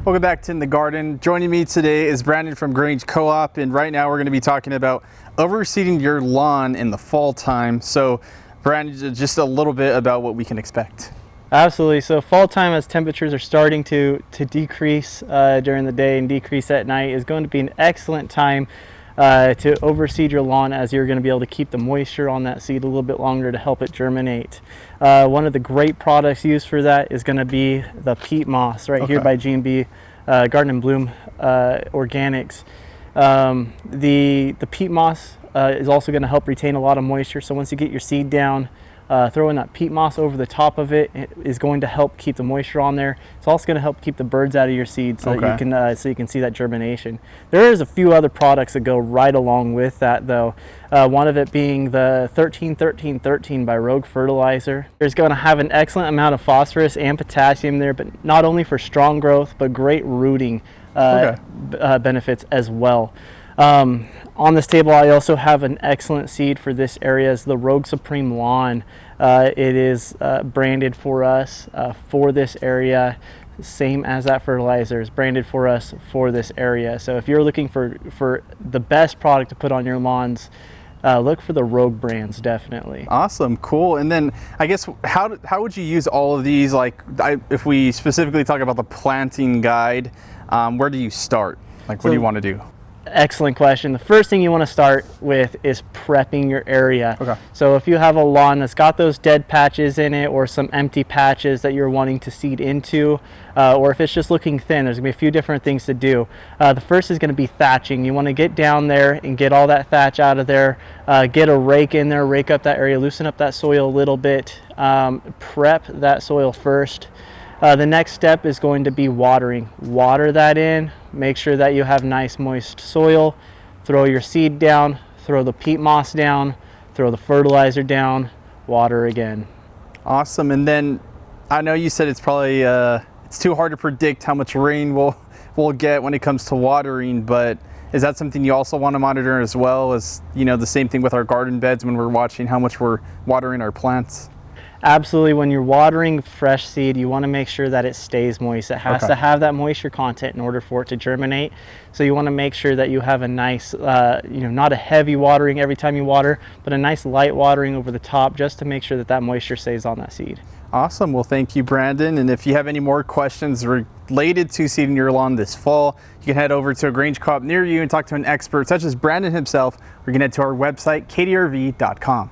Welcome back to In the Garden. Joining me today is Brandon from Grange Co-op, and right now we're going to be talking about overseeding your lawn in the fall time. So Brandon, just a little bit about what we can expect. Absolutely. So fall time, as temperatures are starting to decrease during the day and decrease at night, is going to be an excellent time to overseed your lawn, as you're going to be able to keep the moisture on that seed a little bit longer to help it germinate. One of the great products used for that is going to be the peat moss here by G&B Garden and Bloom Organics. The peat moss is also going to help retain a lot of moisture. So once you get your seed down, throwing that peat moss over the top of it is going to help keep the moisture on there. It's also going to help keep the birds out of your seed, so that you can see that germination. There is a few other products that go right along with that, though. One of it being the 13-13-13 by Rogue Fertilizer. It's going to have an excellent amount of phosphorus and potassium there, but not only for strong growth, but great rooting benefits as well. On this table, I also have an excellent seed for this area, is the Rogue Supreme Lawn. It is branded for us for this area, same as that fertilizer is branded for us for this area. So if you're looking for the best product to put on your lawns, look for the Rogue brands, definitely. Awesome, cool. And then I guess how would you use all of these? Like, if we specifically talk about the planting guide, where do you start? Like, what do you want to do? Excellent question. The first thing you want to start with is prepping your area. So if you have a lawn that's got those dead patches in it, or some empty patches that you're wanting to seed into, or if it's just looking thin, there's going to be a few different things to do. The first is going to be thatching. You want to get down there and get all that thatch out of there, get a rake in there, rake up that area, loosen up that soil a little bit, prep that soil first. The next step is going to be watering. Water that in, make sure that you have nice moist soil, throw your seed down, throw the peat moss down, throw the fertilizer down, water again. Awesome. And then I know you said it's probably it's too hard to predict how much rain we'll get when it comes to watering, but is that something you also want to monitor as well, as the same thing with our garden beds when we're watching how much we're watering our plants? Absolutely. When you're watering fresh seed, you want to make sure that it stays moist. It has to have that moisture content in order for it to germinate. So you want to make sure that you have a nice, not a heavy watering every time you water, but a nice light watering over the top, just to make sure that that moisture stays on that seed. Awesome. Well, thank you, Brandon. And if you have any more questions related to seeding your lawn this fall, you can head over to a Grange Co-op near you and talk to an expert such as Brandon himself, or you can head to our website, kdrv.com.